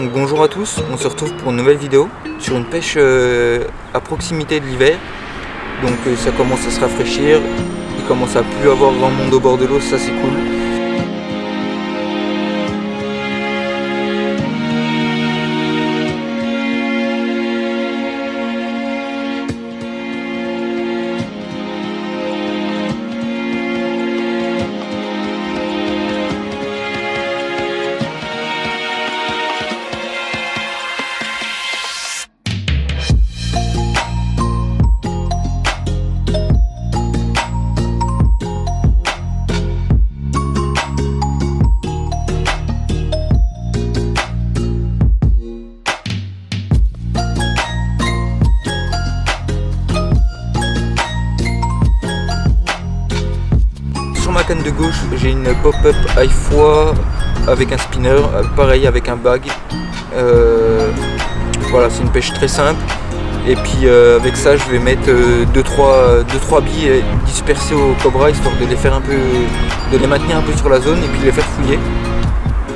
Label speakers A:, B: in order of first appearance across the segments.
A: Donc, bonjour à tous, on se retrouve pour une nouvelle vidéo sur une pêche à proximité de l'hiver. Donc ça commence à se rafraîchir, il commence à plus avoir grand monde au bord de l'eau, ça c'est cool. Sur ma canne de gauche, j'ai une pop-up iFoy avec un spinner, pareil avec un bag. Voilà, c'est une pêche très simple. Et puis avec ça, je vais mettre 2-3 billes dispersées au cobra, histoire de les faire un peu, de les maintenir un peu sur la zone et puis de les faire fouiller.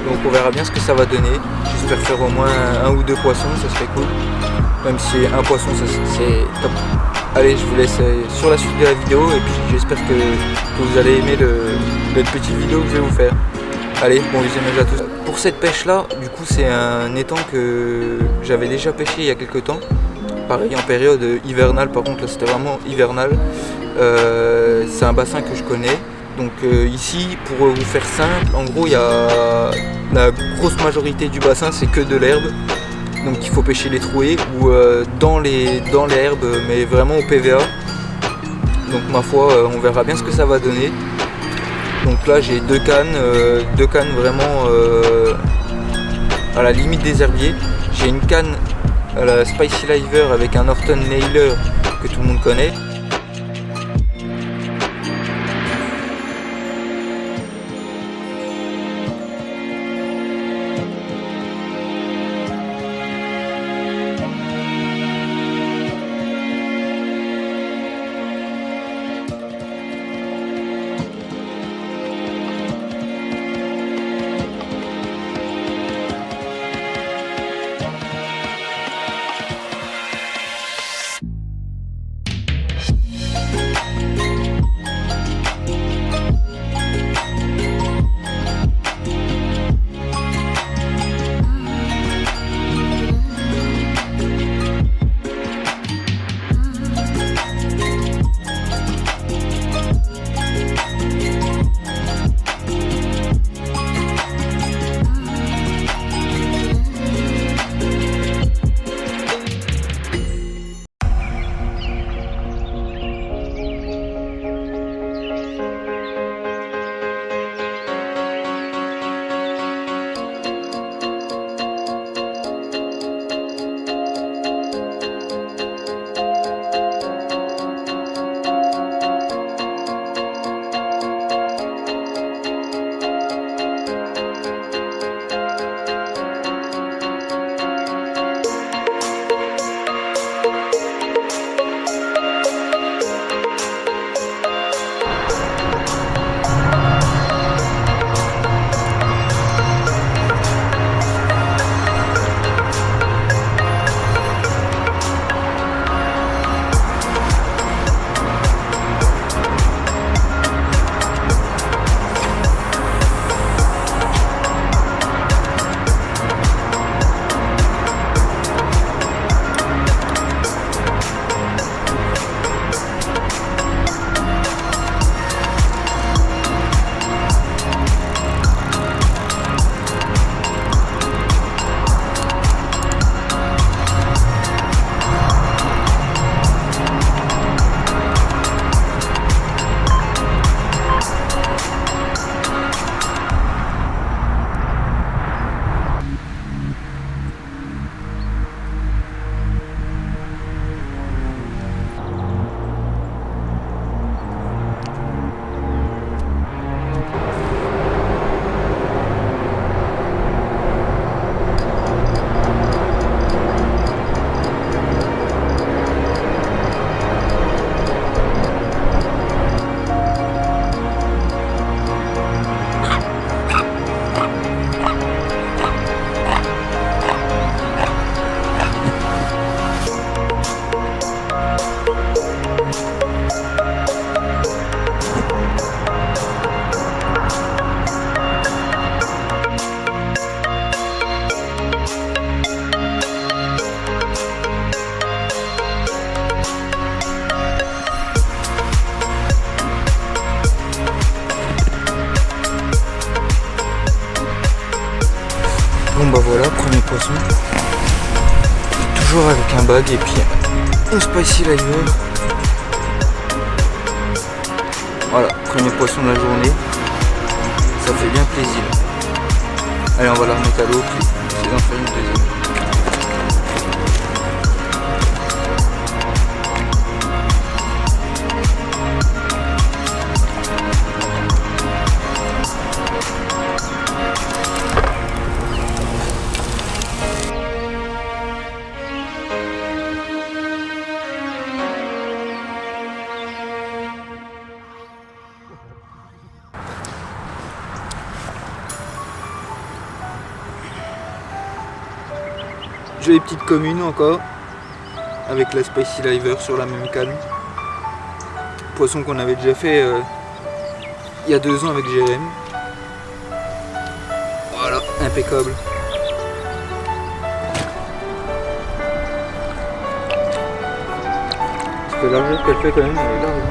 A: Donc on verra bien ce que ça va donner. J'espère faire au moins un ou deux poissons, ça serait cool. Même si un poisson, c'est top. Allez, je vous laisse sur la suite de la vidéo et puis j'espère que vous allez aimer la petite vidéo que je vais vous faire. Allez, bon visionnage à tous. Pour cette pêche là, du coup c'est un étang que j'avais déjà pêché il y a quelques temps. Pareil en période hivernale, par contre là c'était vraiment hivernal. C'est un bassin que je connais. Donc ici, pour vous faire simple, en gros il y a la grosse majorité du bassin c'est que de l'herbe. Donc il faut pêcher les trouées ou dans les herbes, mais vraiment au PVA. Donc ma foi, on verra bien ce que ça va donner. Donc là j'ai deux cannes vraiment à la limite des herbiers. J'ai une canne à la Spicy Liver avec un Norton Nailer que tout le monde connaît. bah voilà, premier poisson. Toujours avec un bag et puis un spicy liver. Voilà, premier poisson de la journée. Ça fait bien plaisir. Allez, on va la remettre à l'eau puis essayer d'en faire une deuxième. J'ai les petites communes encore, avec la spicy liver sur la même canne. Poisson qu'on avait déjà fait il y a 2 ans avec Jérém. Voilà, impeccable. Ça fait largeur qu'elle fait quand même, elle est large.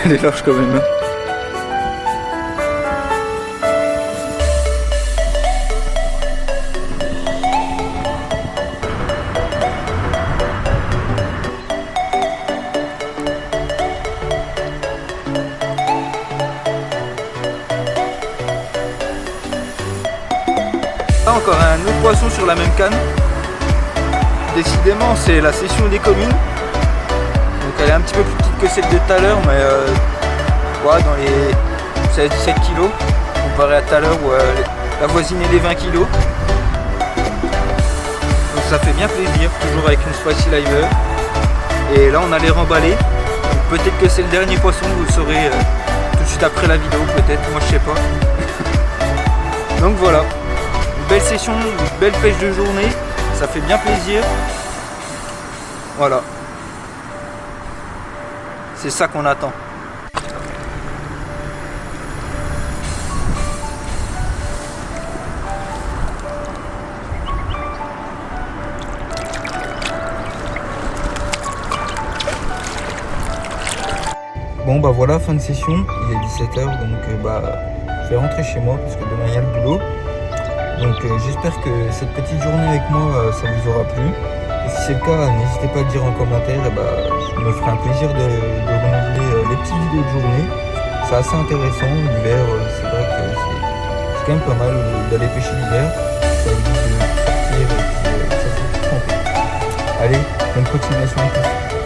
A: Elle est large quand même. Hein. Encore un autre poisson sur la même canne. Décidément c'est la session des communes. Donc elle est un petit peu plus petite que celle de tout à l'heure, mais ouais, dans les 16-17 kg comparé à tout à l'heure où elle avoisinait les 20 kg. Donc ça fait bien plaisir, toujours avec une spicy liver. Et là on a les remballés. Peut-être que c'est le dernier poisson, vous le saurez tout de suite après la vidéo, peut-être, moi je sais pas. Donc voilà. Belle session, une belle pêche de journée, ça fait bien plaisir. Voilà. C'est ça qu'on attend. Bon bah voilà, fin de session, il est 17 h, donc je vais rentrer chez moi parce que demain il y a le boulot. Donc j'espère que cette petite journée avec moi ça vous aura plu. Et si c'est le cas, n'hésitez pas à le dire en commentaire, je me ferai un plaisir de renouveler les petites vidéos de journée. C'est assez intéressant, l'hiver c'est vrai que c'est quand même pas mal d'aller pêcher l'hiver. Ça évite de sortir et puis ça fait tout tremper. Allez, bonne continuation à tous.